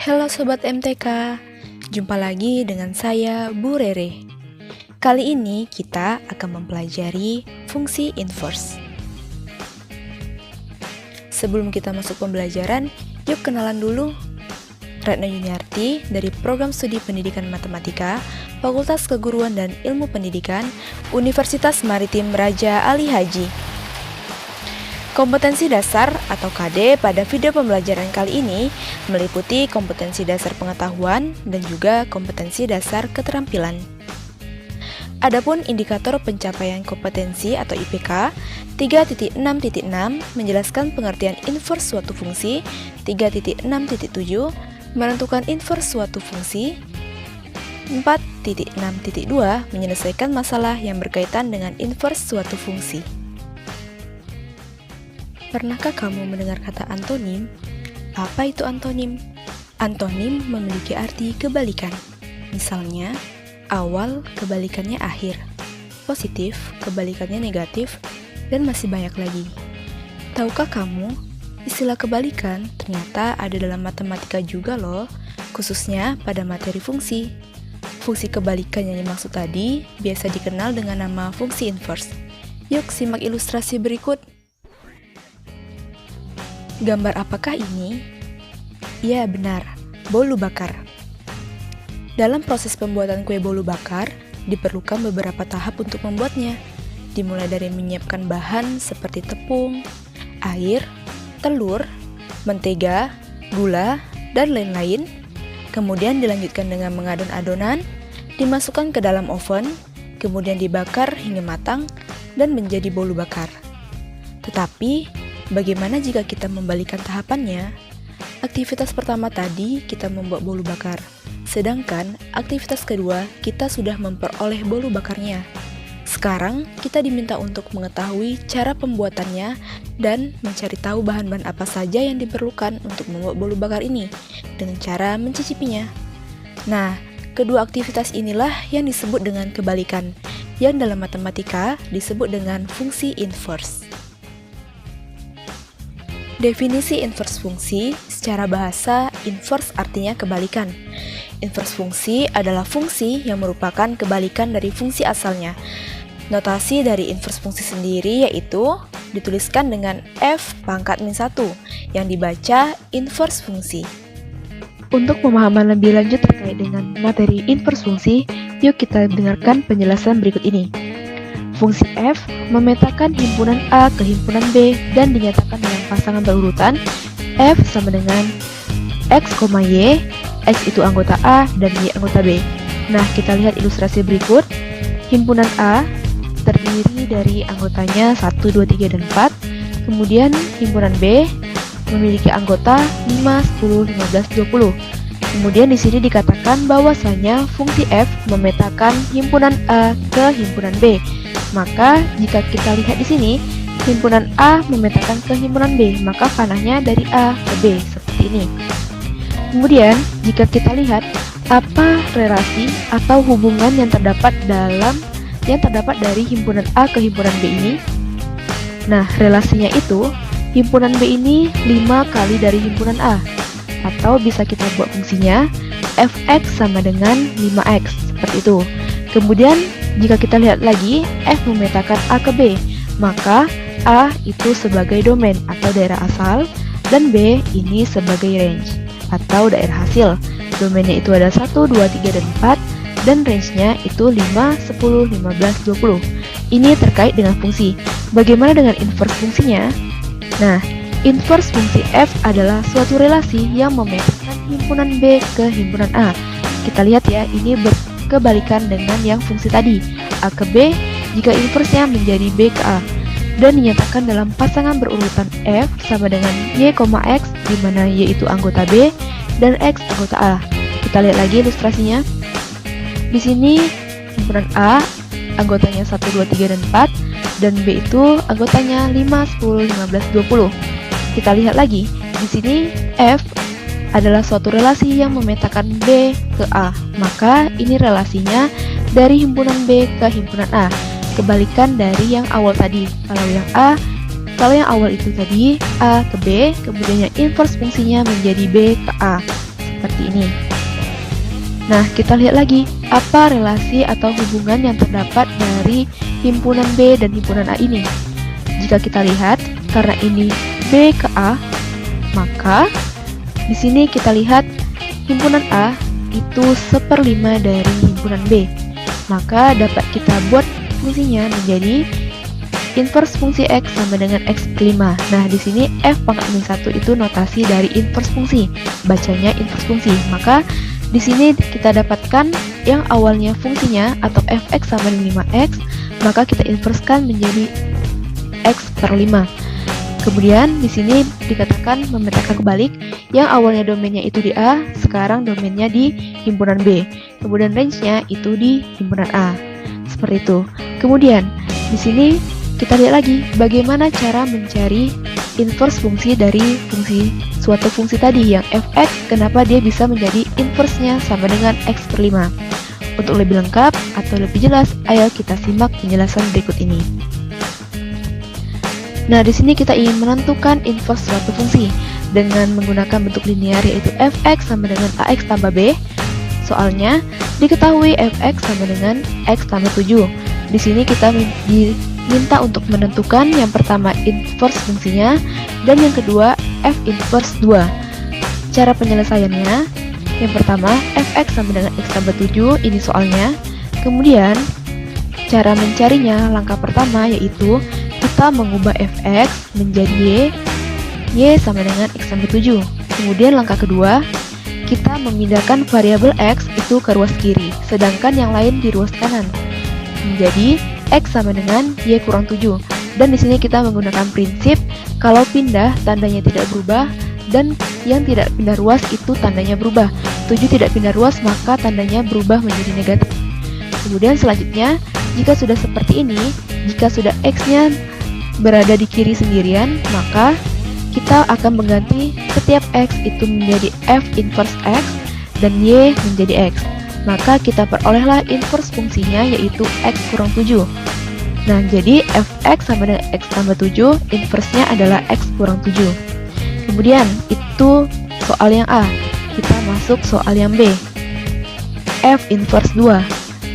Halo Sobat MTK, jumpa lagi dengan saya Bu Rere. Kali ini kita akan mempelajari fungsi inverse. Sebelum kita masuk pembelajaran, yuk kenalan dulu. Retno Yuniarti dari Program Studi Pendidikan Matematika, Fakultas Keguruan dan Ilmu Pendidikan, Universitas Maritim Raja Ali Haji. Kompetensi dasar atau KD pada video pembelajaran kali ini meliputi kompetensi dasar pengetahuan dan juga kompetensi dasar keterampilan. Adapun indikator pencapaian kompetensi atau IPK 3.6.6 menjelaskan pengertian inverse suatu fungsi, 3.6.7 menentukan inverse suatu fungsi, 4.6.2 menyelesaikan masalah yang berkaitan dengan inverse suatu fungsi. Pernahkah kamu mendengar kata antonim? Apa itu antonim? Antonim memiliki arti kebalikan. Misalnya, awal kebalikannya akhir, positif kebalikannya negatif, dan masih banyak lagi. Tahukah kamu, istilah kebalikan ternyata ada dalam matematika juga loh, khususnya pada materi fungsi. Fungsi kebalikan yang dimaksud tadi biasa dikenal dengan nama fungsi inverse. Yuk simak ilustrasi berikut. Gambar apakah ini? Ya, benar, bolu bakar. Dalam proses pembuatan kue bolu bakar, diperlukan beberapa tahap untuk membuatnya. Dimulai dari menyiapkan bahan seperti tepung, air, telur, mentega, gula, dan lain-lain. Kemudian dilanjutkan dengan mengadon adonan, dimasukkan ke dalam oven, kemudian dibakar hingga matang dan menjadi bolu bakar. Tetapi, bagaimana jika kita membalikan tahapannya? Aktivitas pertama tadi kita membuat bolu bakar, sedangkan aktivitas kedua kita sudah memperoleh bolu bakarnya. Sekarang kita diminta untuk mengetahui cara pembuatannya dan mencari tahu bahan-bahan apa saja yang diperlukan untuk membuat bolu bakar ini dengan cara mencicipinya. Nah, kedua aktivitas inilah yang disebut dengan kebalikan, yang dalam matematika disebut dengan fungsi inverse. Definisi inverse fungsi, secara bahasa, inverse artinya kebalikan. Inverse fungsi adalah fungsi yang merupakan kebalikan dari fungsi asalnya. Notasi dari inverse fungsi sendiri yaitu dituliskan dengan F pangkat min 1, yang dibaca inverse fungsi. Untuk pemahaman lebih lanjut terkait dengan materi inverse fungsi, yuk kita dengarkan penjelasan berikut ini. Fungsi f memetakan himpunan A ke himpunan B dan dinyatakan dengan pasangan berurutan f sama dengan x, y, x itu anggota A dan y anggota B. Nah, kita lihat ilustrasi berikut. Himpunan A terdiri dari anggotanya 1, 2, 3, dan 4. Kemudian himpunan B memiliki anggota 5, 10, 15, 20. Kemudian di sini dikatakan bahwasanya fungsi f memetakan himpunan A ke himpunan B. Maka jika kita lihat di sini, himpunan A memetakan ke himpunan B, maka panahnya dari A ke B seperti ini. Kemudian jika kita lihat apa relasi atau hubungan yang terdapat dari himpunan A ke himpunan B ini. Nah, relasinya itu himpunan B ini 5 kali dari himpunan A, atau bisa kita buat fungsinya fx sama dengan 5x seperti itu. Kemudian jika kita lihat lagi, f memetakan A ke B, maka A itu sebagai domain atau daerah asal, dan B ini sebagai range atau daerah hasil. Domainnya itu ada 1, 2, 3, dan 4, dan range-nya itu 5, 10, 15, 20. Ini terkait dengan fungsi. Bagaimana dengan inverse fungsinya? Nah, inverse fungsi f adalah suatu relasi yang memetakan himpunan B ke himpunan A. Kita lihat ya, ini berkebalikan dengan yang fungsi tadi, A ke B, jika inverse-nya menjadi B ke A, dan dinyatakan dalam pasangan berurutan F sama dengan Y, X, di mana Y itu anggota B dan X anggota A. Kita lihat lagi ilustrasinya. Di sini himpunan A anggotanya 1, 2, 3, dan 4, dan B itu anggotanya 5, 10, 15, 20. Kita lihat lagi, di sini F adalah suatu relasi yang memetakan B ke A, maka ini relasinya dari himpunan B ke himpunan A, kebalikan dari yang awal tadi. Kalau yang awal itu tadi A ke B, kemudian yang inverse fungsinya menjadi B ke A, seperti ini. Nah, kita lihat lagi apa relasi atau hubungan yang terdapat dari himpunan B dan himpunan A ini. Jika kita lihat, karena ini B ke A, maka di sini kita lihat himpunan A itu 1/5 dari himpunan B. Maka dapat kita buat fungsinya menjadi inverse fungsi X sama dengan X/5. Nah, di sini F pangkat min 1 itu notasi dari inverse fungsi. Bacanya inverse fungsi. Maka di sini kita dapatkan yang awalnya fungsinya atau fx sama dengan 5x, maka kita inverskan menjadi x/5. Kemudian di sini dikatakan memetakan kebalik, yang awalnya domainnya itu di A, sekarang domainnya di himpunan B. Kemudian range-nya itu di himpunan A. Seperti itu. Kemudian di sini kita lihat lagi bagaimana cara mencari inverse fungsi dari suatu fungsi tadi yang fx, kenapa dia bisa menjadi inverse-nya sama dengan x/5. Untuk lebih lengkap atau lebih jelas, ayo kita simak penjelasan berikut ini. Nah, di sini kita ingin menentukan inverse suatu fungsi dengan menggunakan bentuk linear yaitu fx sama dengan ax tambah b. Soalnya diketahui fx sama dengan x tambah 7. Di sini kita minta untuk menentukan yang pertama inverse fungsinya dan yang kedua f inverse 2. Cara penyelesaiannya, yang pertama fx sama dengan x tambah 7, ini soalnya. Kemudian cara mencarinya, langkah pertama yaitu kita mengubah fx menjadi y sama dengan x tambah 7. Kemudian langkah kedua, kita memindahkan variabel x itu ke ruas kiri, sedangkan yang lain di ruas kanan, menjadi x sama dengan y kurang 7. Dan di sini kita menggunakan prinsip kalau pindah tandanya tidak berubah dan yang tidak pindah ruas itu tandanya berubah. 7 tidak pindah ruas maka tandanya berubah menjadi negatif. Kemudian selanjutnya, jika sudah seperti ini, jika sudah x-nya berada di kiri sendirian, maka kita akan mengganti setiap x itu menjadi f inverse x dan y menjadi x. Maka kita perolehlah inverse fungsinya yaitu x kurang 7. Nah, jadi fx sama dengan x tambah 7, inverse-nya adalah x kurang 7. Kemudian, itu soal yang A. Kita masuk soal yang B. F inverse 2.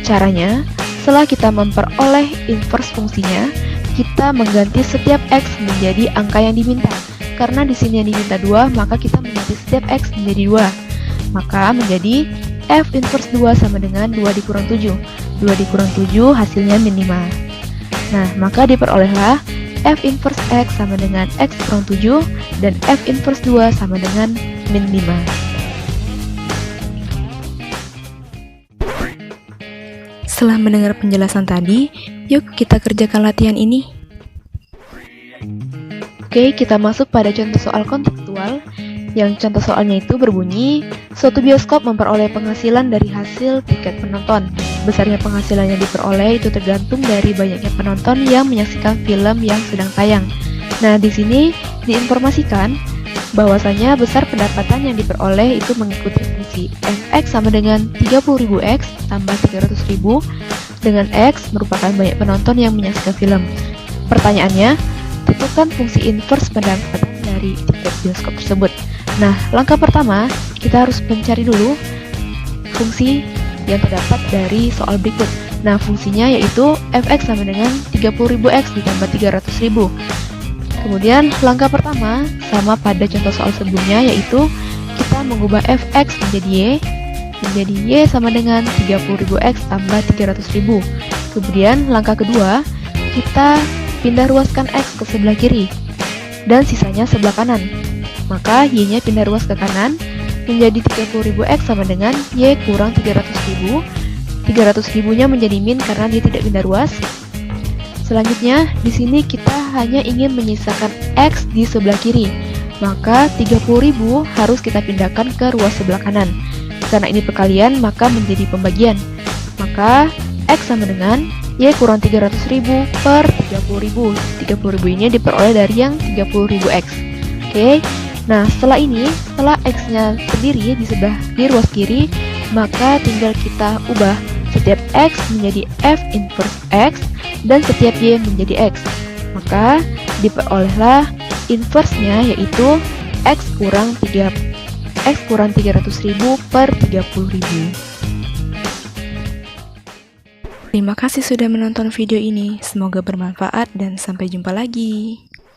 Caranya, setelah kita memperoleh inverse fungsinya, kita mengganti setiap x menjadi angka yang diminta. Karena di sini yang diminta 2, maka kita mengganti setiap x menjadi 2. Maka menjadi f inverse 2 sama dengan 2 dikurang 7. 2 dikurang 7 hasilnya min 5. Nah, maka diperolehlah f inverse x sama dengan x kurang 7 dan f inverse 2 sama dengan min 5. Setelah mendengar penjelasan tadi, yuk kita kerjakan latihan ini. Oke, kita masuk pada contoh soal kontekstual. Yang contoh soalnya itu berbunyi, suatu bioskop memperoleh penghasilan dari hasil tiket penonton. Besarnya penghasilan yang diperoleh itu tergantung dari banyaknya penonton yang menyaksikan film yang sedang tayang. Nah, di sini diinformasikan bahwasanya besar pendapatan yang diperoleh itu mengikuti fungsi fx sama dengan 30.000x tambah 300.000 dengan x merupakan banyak penonton yang menyaksikan film. Pertanyaannya, tentukan fungsi inverse pendapatan dari tiket bioskop tersebut. Nah, langkah pertama, kita harus mencari dulu fungsi yang terdapat dari soal berikut. Nah, fungsinya yaitu fx sama dengan 30.000x ditambah 300.000. Kemudian, langkah pertama sama pada contoh soal sebelumnya yaitu kita mengubah fx menjadi y sama dengan 30.000x tambah 300.000. Kemudian, langkah kedua, kita pindah ruaskan x ke sebelah kiri dan sisanya sebelah kanan. Maka y-nya pindah ruas ke kanan menjadi 30.000x sama dengan y kurang 300.000. 300.000-nya menjadi min karena dia tidak pindah ruas. Selanjutnya, di sini kita hanya ingin menyisakan x di sebelah kiri. Maka 30.000 harus kita pindahkan ke ruas sebelah kanan. Karena ini perkalian, maka menjadi pembagian. Maka x sama dengan y kurang 300.000 per 30.000. 30.000 ini diperoleh dari yang 30.000x. Oke. Nah, setelah x-nya sendiri di ruas kiri, maka tinggal kita ubah setiap x menjadi f inverse x dan setiap y menjadi x. Maka diperolehlah inverse-nya yaitu x kurang 30 F kurang 300.000 per 30.000. Terima kasih sudah menonton video ini. Semoga bermanfaat dan sampai jumpa lagi.